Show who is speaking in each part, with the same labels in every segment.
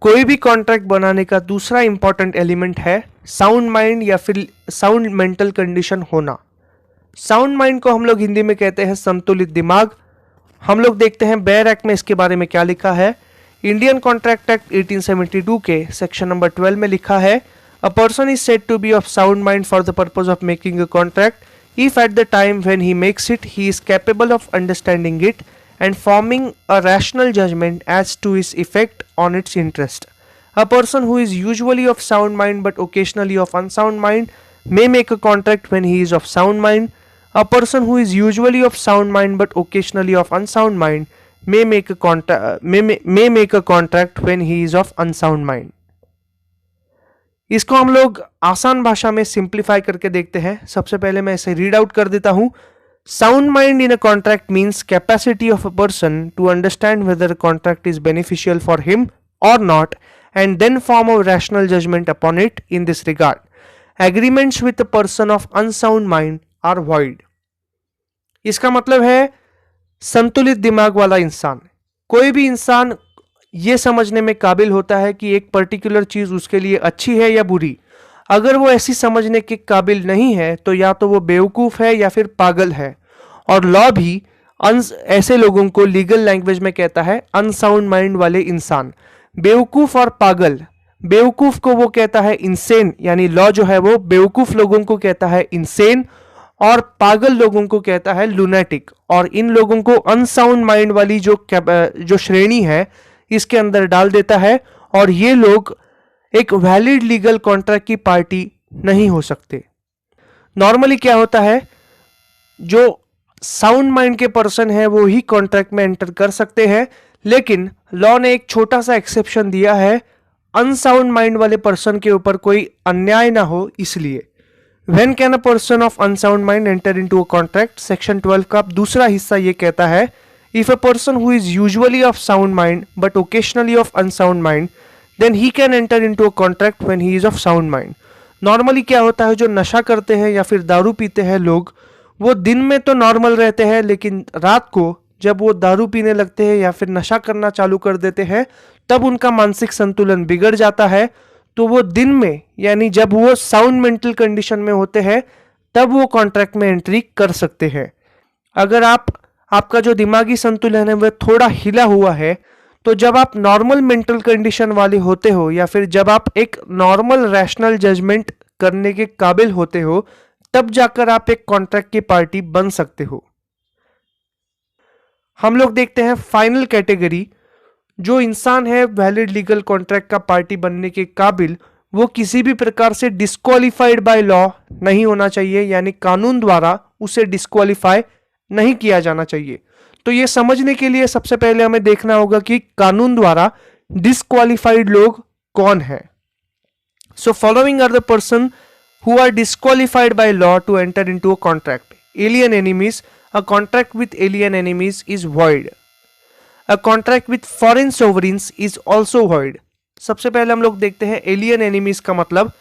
Speaker 1: कोई भी कॉन्ट्रैक्ट बनाने का दूसरा इंपॉर्टेंट एलिमेंट है साउंड माइंड या फिर साउंड मेंटल कंडीशन होना। साउंड माइंड को हम लोग हिंदी में कहते हैं संतुलित दिमाग। हम लोग देखते हैं बेयर एक्ट में इसके बारे में क्या लिखा है। इंडियन कॉन्ट्रैक्ट एक्ट 1872 के सेक्शन नंबर 12 में लिखा है, a person is said to be of sound mind for the purpose of making a contract if at the time when he makes it he is capable of understanding it and forming a rational judgment as to its effect on its interest. A person who is usually of sound mind but occasionally of unsound mind may make a contract when he is of sound mind. A person who is usually of sound mind but occasionally of unsound mind may make a contract when he is of unsound mind. इसको हम लोग आसान भाषा में simplify करके देखते हैं। सबसे पहले मैं इसे रीड आउट कर देता हूं। Sound mind in a contract means capacity of a person to understand whether a contract is beneficial for him or not and then form a rational judgment upon it in this regard. Agreements with a person of unsound mind are void. इसका मतलब है संतुलित दिमाग वाला इंसान, कोई भी इंसान ये समझने में काबिल होता है कि एक पर्टिकुलर चीज उसके लिए अच्छी है या बुरी। अगर वो ऐसी समझने के काबिल नहीं है तो या तो वो बेवकूफ है या फिर पागल है। और लॉ भी ऐसे लोगों को लीगल लैंग्वेज में कहता है अनसाउंड माइंड वाले इंसान। बेवकूफ और पागल, बेवकूफ को वो कहता है इंसेन, यानी लॉ जो है वो बेवकूफ लोगों को कहता है इंसेन और पागल लोगों को कहता है लुनेटिक। और इन लोगों को अनसाउंड माइंड वाली जो श्रेणी है इसके अंदर डाल देता है और ये लोग एक वैलिड लीगल कॉन्ट्रैक्ट की पार्टी नहीं हो सकते। नॉर्मली क्या होता है, जो साउंड माइंड के पर्सन है वो ही कॉन्ट्रैक्ट में एंटर कर सकते हैं, लेकिन लॉ ने एक छोटा सा एक्सेप्शन दिया है, अनसाउंड माइंड वाले पर्सन के ऊपर कोई अन्याय ना हो इसलिए। When can a person of unsound mind enter into a contract, section 12 का दूसरा हिस्सा ये कहता है, if a person who is usually of sound mind but occasionally of unsound mind then he can enter into a contract when he is of sound mind. Normally क्या होता है, जो नशा करते हैं या फिर दारू पीते हैं लोग, वो दिन में तो नॉर्मल रहते हैं लेकिन रात को जब वो दारू पीने लगते हैं या फिर नशा करना चालू कर देते हैं तब उनका मानसिक संतुलन बिगड़ जाता है। तो वो दिन में यानी जब वो साउंड मेंटल कंडीशन में होते हैं तब वो कॉन्ट्रैक्ट में एंट्री कर सकते हैं। अगर आपका जो दिमागी संतुलन है वह थोड़ा हिला हुआ है तो जब आप नॉर्मल मेंटल कंडीशन वाले होते हो या फिर जब आप एक नॉर्मल रैशनल जजमेंट करने के काबिल होते हो तब जाकर आप एक कॉन्ट्रैक्ट की पार्टी बन सकते हो। हम लोग देखते हैं फाइनल कैटेगरी, जो इंसान है वैलिड लीगल कॉन्ट्रैक्ट का पार्टी बनने के काबिल, वो किसी भी प्रकार से डिस्क्वालिफाइड बाय लॉ नहीं होना चाहिए, यानी कानून द्वारा उसे डिस्क्वालिफाई नहीं किया जाना चाहिए। तो ये समझने के लिए सबसे पहले हमें देखना होगा कि कानून द्वारा डिस्क्वालिफाइड लोग कौन है। So following are the person who are disqualified by law to enter into a contract. Alien enemies, a contract with alien enemies is void. A contract with foreign sovereigns is also void. सबसे पहले हम लोग देखते हैं alien enemies का मतलब,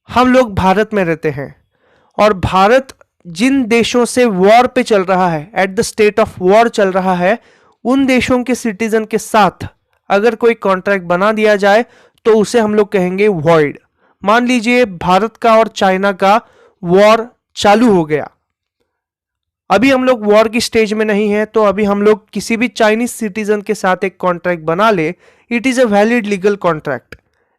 Speaker 1: हम लोग भारत में रहते हैं और भारत जिन देशों से वॉर पे चल रहा है, at the state of war चल रहा है, उन देशों के सिटीजन के साथ अगर कोई कॉन्ट्रैक्ट बना दिया जाए तो उसे हम लोग कहेंगे वॉइड। मान लीजिए भारत का और चाइना का वॉर चालू हो गया, अभी हम लोग वॉर की स्टेज में नहीं है, तो अभी हम लोग किसी भी चाइनीज सिटीजन के साथ एक कॉन्ट्रैक्ट बना ले, it is a valid legal contract.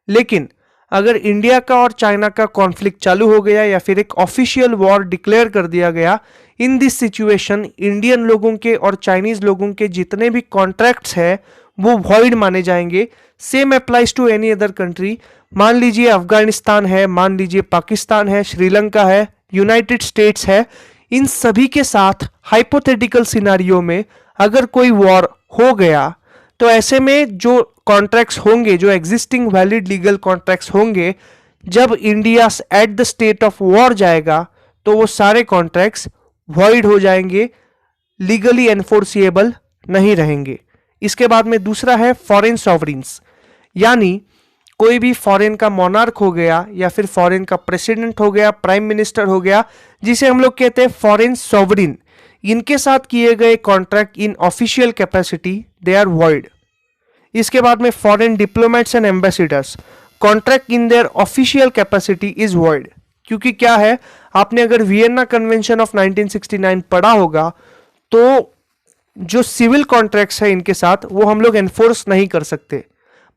Speaker 1: लेकिन अगर इंडिया का और चाइना का कॉन्फ्लिक्ट चालू हो गया या फिर एक ऑफिशियल वॉर डिक्लेयर कर दिया गया, इन दिस सिचुएशन इंडियन लोगों के और चाइनीज लोगों के जितने भी कॉन्ट्रैक्ट्स हैं वो वॉइड माने जाएंगे। Same applies to any other country. मान लीजिए अफगानिस्तान है, मान लीजिए पाकिस्तान है, श्रीलंका है, यूनाइटेड स्टेट्स है, इन सभी के साथ हाइपोथेटिकल सिनारियो में अगर कोई वॉर हो गया तो ऐसे में जो कॉन्ट्रैक्ट्स होंगे, जो एग्जिस्टिंग वैलिड लीगल कॉन्ट्रैक्ट्स होंगे, जब India at the state of war जाएगा तो वो सारे कॉन्ट्रैक्ट्स वॉइड हो जाएंगे, लीगली एनफोर्सिएबल नहीं रहेंगे। इसके बाद में दूसरा है फॉरेन सॉवरेन्स, यानी कोई भी फॉरेन का मोनार्क हो गया या फिर फॉरेन का प्रेसिडेंट हो गया, प्राइम मिनिस्टर हो गया, जिसे हम लोग कहते हैं फॉरेन सॉवरेन, इनके साथ किए गए contract in official capacity they are void. इसके बाद में foreign diplomats and ambassadors, contract in their official capacity is void. क्योंकि क्या है, आपने अगर वियना कन्वेंशन ऑफ 1969 पढ़ा होगा तो जो सिविल कॉन्ट्रैक्ट्स है इनके साथ वो हम लोग एनफोर्स नहीं कर सकते।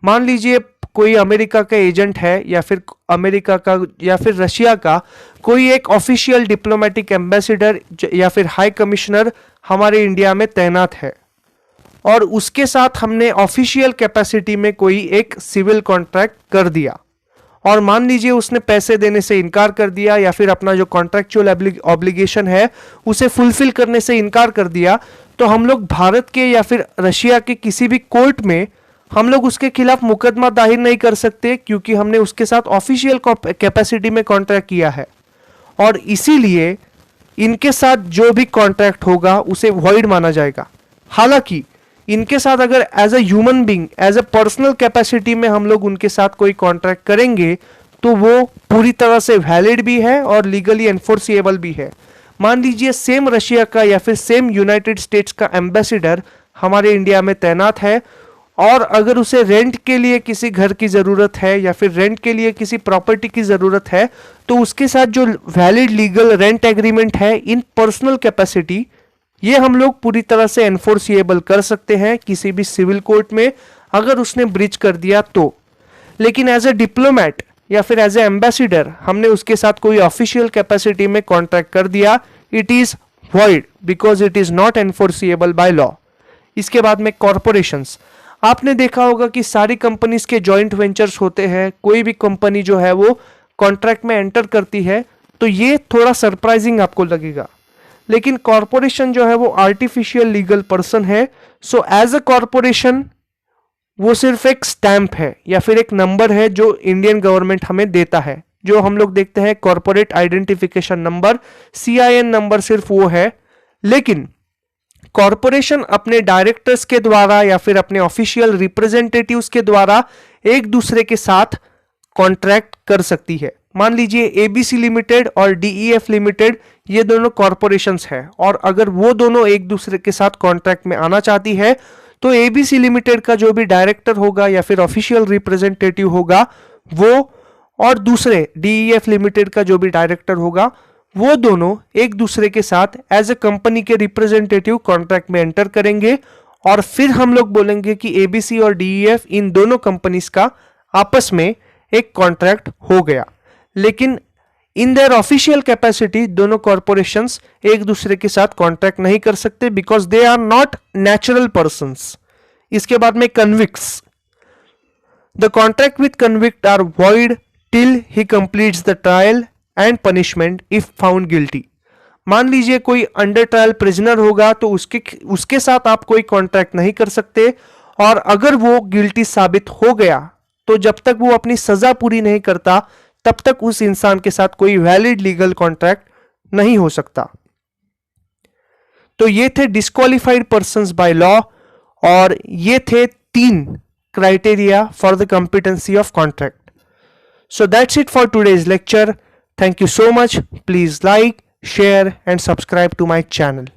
Speaker 1: मान लीजिए कोई अमेरिका का एजेंट है या फिर अमेरिका का या फिर रशिया का कोई एक ऑफिशियल डिप्लोमेटिक एम्बेसडर या फिर हाई कमिश्नर हमारे इंडिया में तैनात है और उसके साथ हमने ऑफिशियल कैपेसिटी में कोई एक सिविल कॉन्ट्रैक्ट कर दिया और मान लीजिए उसने पैसे देने से इनकार कर दिया या फिर अपना जो कॉन्ट्रैक्चुअल ऑब्लिगेशन है उसे फुलफिल करने से इनकार कर दिया, तो हम लोग भारत के या फिर रशिया के किसी भी कोर्ट में हम लोग उसके खिलाफ मुकदमा दायर नहीं कर सकते क्योंकि हमने उसके साथ ऑफिशियल कैपेसिटी में कॉन्ट्रैक्ट किया है और इसीलिए इनके साथ जो भी कॉन्ट्रैक्ट होगा उसे वॉइड माना जाएगा। हालांकि इनके साथ अगर as a human being, as a personal capacity में हम लोग उनके साथ कोई कॉन्ट्रैक्ट करेंगे तो वो पूरी तरह से वैलिड भी है और लीगली एनफोर्सिएबल भी है। मान लीजिए सेम रशिया का या फिर सेम यूनाइटेड स्टेट्स का एम्बेसडर हमारे इंडिया में तैनात है और अगर उसे रेंट के लिए किसी घर की ज़रूरत है या फिर रेंट के लिए किसी प्रॉपर्टी की ज़रूरत है तो उसके साथ जो वैलिड लीगल रेंट एग्रीमेंट है इन पर्सनल कैपेसिटी, ये हम लोग पूरी तरह से एनफोर्सिएबल कर सकते हैं किसी भी सिविल कोर्ट में अगर उसने ब्रीच कर दिया तो। लेकिन एज ए डिप्लोमेट या फिर एज ए एम्बेसडर हमने उसके साथ कोई ऑफिशियल कैपेसिटी में कॉन्ट्रैक्ट कर दिया, it is void because it is not enforceable by law. इसके बाद में कॉरपोरेशंस, आपने देखा होगा कि सारी कंपनीज के जॉइंट वेंचर्स होते हैं, कोई भी कंपनी जो है वो कॉन्ट्रैक्ट में एंटर करती है तो ये थोड़ा सरप्राइजिंग आपको लगेगा, लेकिन कॉरपोरेशन जो है वो आर्टिफिशियल लीगल पर्सन है। सो एज अ कॉरपोरेशन वो सिर्फ एक स्टैंप है या फिर एक नंबर है जो इंडियन गवर्नमेंट हमें देता है, जो हम लोग देखते हैं corporate identification number, CIN number सिर्फ वो है। लेकिन कॉरपोरेशन अपने डायरेक्टर्स के द्वारा या फिर अपने ऑफिशियल रिप्रेजेंटेटिव्स के द्वारा एक दूसरे के साथ कॉन्ट्रैक्ट कर सकती है। मान लीजिए ABC लिमिटेड और DEF लिमिटेड ये दोनों कॉरपोरेशंस हैं और अगर वो दोनों एक दूसरे के साथ कॉन्ट्रैक्ट में आना चाहती है तो ABC लिमिटेड का जो भी डायरेक्टर होगा या फिर ऑफिशियल रिप्रेजेंटेटिव होगा वो और दूसरे DEF लिमिटेड का जो भी डायरेक्टर होगा वो दोनों एक दूसरे के साथ एज ए कंपनी के रिप्रेजेंटेटिव कॉन्ट्रैक्ट में एंटर करेंगे और फिर हम लोग बोलेंगे कि ABC और DEF इन दोनों कंपनीज का आपस में एक कॉन्ट्रैक्ट हो गया। लेकिन इन देयर ऑफिशियल कैपेसिटी दोनों कॉरपोरेशंस एक दूसरे के साथ कॉन्ट्रैक्ट नहीं कर सकते because they are not natural persons. इसके बाद में convicts, the contract with convict are void till he completes the trial and punishment if found guilty. मान लीजिए कोई अंडर ट्रायल प्रिजनर होगा तो उसके साथ आप कोई कॉन्ट्रैक्ट नहीं कर सकते और अगर वो गिल्टी साबित हो गया तो जब तक वो अपनी सजा पूरी नहीं करता तब तक उस इंसान के साथ कोई वैलिड लीगल कॉन्ट्रैक्ट नहीं हो सकता। तो ये थे डिस्क्वालिफाइड पर्संस बाय लॉ और ये थे 3 criteria for the competency of contract. So that's it for today's lecture. Thank you so much. Please like, share and subscribe to my channel.